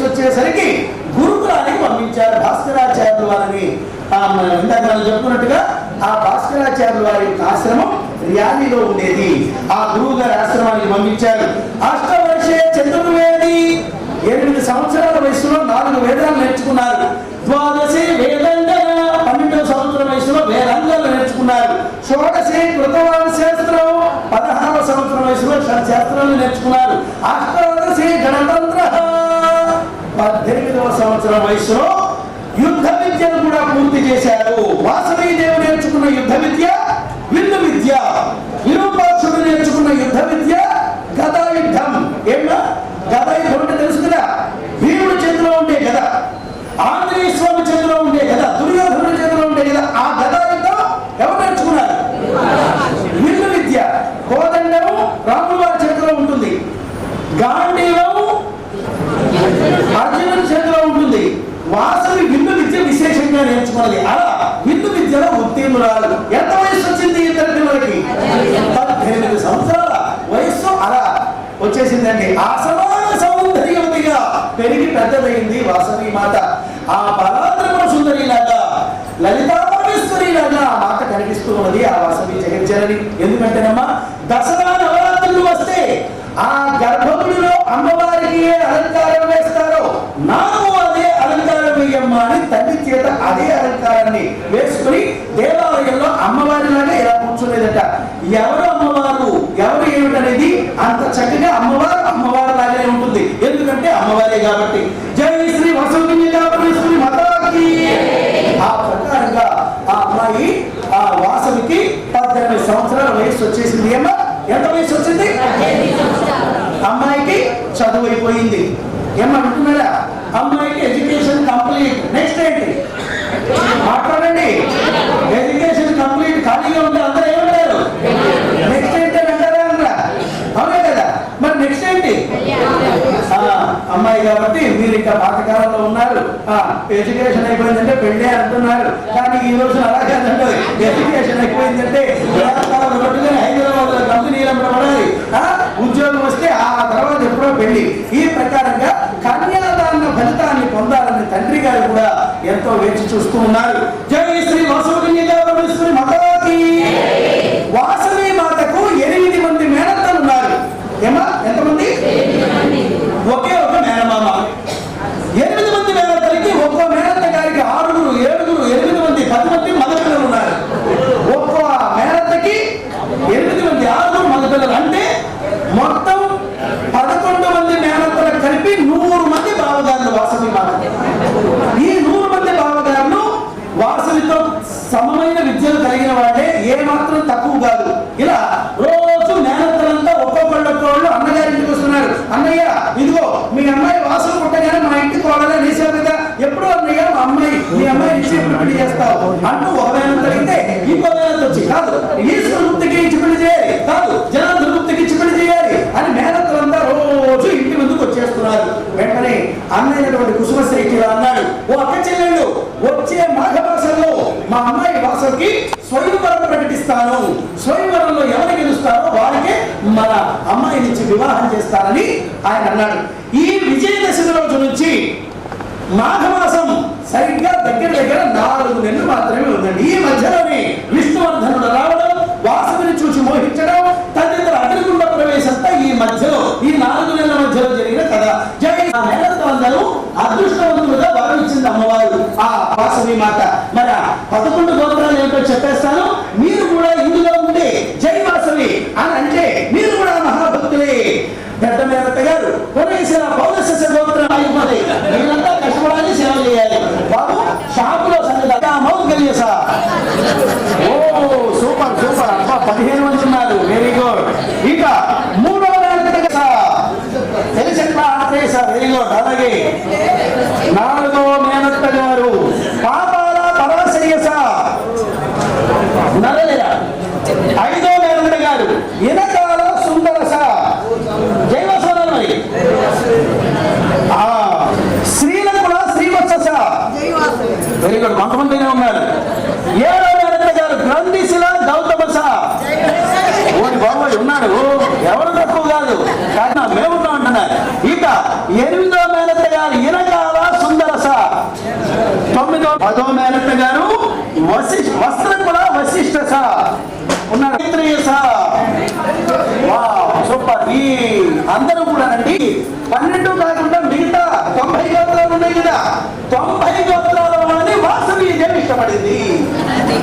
వచ్చేసరికి గురుకులానికి పంపించారు భాస్కరాచార్యుల వారిని. ఇందాక మనం చెప్పుకున్నట్టుగా ఆ భాస్కరాచార్యుల వారి యొక్క ఆశ్రమం ర్యాలీలో ఉండేది. ఆ గురువు గారి ఆశ్రమానికి పంపించారు. అష్టవర్షే చతుర్వేది, 8 సంవత్సరాల వయసులో 4 వేదాలు నేర్చుకున్నారు. ద్వాదశే వేదంగా 12వ సంవత్సరం వయసులో వేదాంగాలు నేర్చుకున్నారు. షోడశే కృతవాద శాస్త్రం, 16వ సంవత్సరం వయసులో శాస్త్రాలు నేర్చుకున్నారు. అష్టాదశే గణతంత్ర, 18వ సంవత్సరం వయసులో యుద్ధ విద్యను కూడా పూర్తి చేశారు. వాసవీదేవి నేర్చుకున్న యుద్ధ విద్య విల్లు విద్య, విరూపాక్షుడు నేర్చుకున్న యుద్ధ విద్య గదాయుద్ధం. ఏమన్నా గదాయుద్ధం అంటే తెలుసు కదా, భీముడి చేతిలో ఉండే గద, ఆంజనేయ స్వామి చేతిలో ఉండే గద, దుర్యోధనుడి చేతిలో ఉండే గద. ఆ గదాయుద్ధం ఎవరు నేర్చుకున్నారు? విల్లు విద్య. కోదండం రాముల వారి చేతిలో ఉంటుంది, గాంధీవం అర్జునుడి చేతిలో ఉంటుంది. వాసవి విల్లు విద్య విశేషంగా నేర్చుకున్నది. అలా విల్లు విద్యలో ఉత్తీర్ణురాలు. ఎంత వయసు వచ్చింది ఇద్దరు పిల్లలకి? 18 సంవత్సరాల వయస్సు అలా వచ్చేసిందండి. ఆ సమాన సౌందర్యవతిగా పెరిగి పెద్దదైంది వాసవి మాత. ఆ పరాక్రమ సుందరిలాగా, లలితాపరమేశ్వరిలాగా ఆ మాత కనిపిస్తూ ఉన్నది ఆ వాసవి జగజ్జనని. ఎందుకంటేనమ్మా దసరా నవరాత్రులు వస్తే ఆ గర్భగుడిలో అమ్మవారికి ఏ అలంకారం వేస్తారో నాకు అదే అలంకారం వేయమ్మా అని తల్లి చేత అదే అలంకారాన్ని వేసుకుని దేవాలయంలో అమ్మవారిలాగా ఇలా కూర్చునేదట. ఎవరు అమ్మవారు, ఎవరు ఏమిటనేది అంత చక్కగా అమ్మవారు లాగానే ఉంటుంది. ఎందుకంటే అమ్మవారే కాబట్టి. జై శ్రీ వసంతేశ్వరి మాతాకి. ఆ ప్రకారంగా ఆ అమ్మాయి ఆ వాసవికి 18 సంవత్సరాల వయసు వచ్చేసింది. ఏమా ఎంత వయసు వచ్చింది? అమ్మాయికి చదువు అయిపోయింది. ఏమంటున్నారా? అమ్మాయికి ఎడ్యుకేషన్ కంప్లీట్. నెక్స్ట్ ఏంటి మాట్లాడండి? Education complete. ఖాళీగా ఉంటే అందరూ ఏమంటారు? నెక్స్ట్ ఏంటి అంటారా? అనరా? అవునే కదా. మరి నెక్స్ట్ ఏంటి? అమ్మాయి కాబట్టి మీరు ఇంకా పాతకాలంలో ఉన్నారు. ఎడ్యుకేషన్ అయిపోయిందంటే పెళ్ళే అంటున్నారు. కానీ ఈ రోజు అలా కాదంటే ఎడ్యుకేషన్ అయిపోయిందంటే హైదరాబాద్ లో కంపెనీలు పడాలి, ఉద్యోగం వస్తే ఆ తర్వాత ఎప్పుడో పెళ్లి. ఈ ప్రకారంగా కన్యాదాన ఫలితాన్ని పొందాలని తండ్రి గారు కూడా ఎంతో వేచి చూస్తూ ఉన్నారు. జై శ్రీ వాసవి మాతాకి. వాసవి మాతకు 8 మంది మేనత్తలు ఉన్నారు. ఏమా ఎంతమంది? ఒకే ఒక మేనమామ. 8 మంది మేనత్తలకి ఒక్కో మేనత్త గారికి 6, 7, 8 మంది 10 మంది మగపిల్లలు ఉన్నారు. ఒక్కో మేనత్తకి 8 మంది 6 మగపిల్లలు. అంటే మొత్తం 11 మంది మేనత్తలకు కలిపి 100 మంది బావగారులు వాసవి మాత. ఈ 100 మంది బావగారులు వాసవితో సమమైన విద్యలు కలిగిన వాళ్ళే, ఏ మాత్రం తక్కువ కాదు. ఇలా రోజు మేనత్తలంతా ఒక్కొక్కళ్ళు అన్నగారింటికి వస్తున్నారు. అన్నయ్య ఇదిగో మీ అమ్మాయి వాసన పుట్టగానే మా ఇంటికి కోడలే నేసావు కదా, ఎప్పుడు అన్నయ్య మా అమ్మాయి మీ అమ్మాయి ఇచ్చి పెళ్లి చేస్తావు అంటూ ఒక మేనత్త అయితే ఇంకో మేనత్త వచ్చి కాదు ఈశ్వర ముక్తికి ఇచ్చి పెళ్లి చేయాలి, కాదు జనార్దన ముక్తికి ఇచ్చి పెళ్లి చేయాలి అని మేనత్తలంతా రోజు ఇంటి ముందుకు వచ్చేస్తున్నారు. వెంటనే అన్నైనటువంటి కుసుమశ్రీకి అన్నాడు, ఓ అక్క చెల్లెళ్ళు వచ్చే మాఘమాసంలో మా అమ్మాయి వాసవికి స్వయంవరం ప్రకటిస్తాను. స్వయంవరంలో ఎవరు గెలుస్తారో వారికే మన అమ్మాయి నుంచి వివాహం చేస్తానని ఆయన అన్నాడు. ఈ విజయదశమి రోజు నుంచి మాఘమాసం సరిగ్గా దగ్గర 4 నెలలు మాత్రమే ఉందండి. ఈ మధ్యలోనే విష్ణువర్ధనుడు రావడం, వాసవిని చూసి మోహించడం, తదితర అగ్నిగుండ ప్రవేశంతా ఈ మధ్యలో ఈ 4 నెలల మధ్యలో జరిగిన కథ. జై మేనత్తలందరూ అదృష్టవంతులుగా వరమిచ్చింది అమ్మవారు ఆ వాసవి మాత. మరి 11 గోత్రాలు ఏమిటో చెప్పేస్తాను. మీరు కూడా ఇందులో ఉండే జై వాసవి అని అంటే మీరు కూడా మహాభక్తులే. పెద్ద మేనత్త గారు కొనేసిన పౌరసస్య గోత్రం అయిపోతాయి. మీరంతా కష్టపడాలి, సేవ చేయాలి. బాబు షాపులో కలిగేసా. ఓ సూపర్ సూపర్. అబ్బా 15 మంది ఉన్నారు. Very good. ఇక 3వ మేనత్త తెలిసెట్లా ఆంధ్రేసా. Very good. అలాగే 4వ మేనత్త గారు పాపాల పరాశయ్యసా నరలేరా. 5వ మేనత్త గారు ఇనకాల సుందరస. జైవసోనమై శ్రీలంకుల శ్రీవత్స. Very good. కొంతమందినే ఉన్నారు. 7వ మేనత్త గారు గ్రంథిశిల గౌతమస. ఓడి బాబోయ్ ఉన్నాడు, ఎవరు తక్కువ కాదు, కానీ మేమున్నా అంటున్నారు. ఇక 8వ మేనత్త గారు మధోమేనత గారు, వస్త్రకుల వశిష్ఠ ఉన్నారు, సూపర్. ఈ అందరూ కూడా అండి 12 కాకుండా మిగతా 90 గోత్రాలు ఉన్నాయి కదా, 90 గోత్రాల వాళ్ళని వాసవి దేవి ఇష్టపడింది.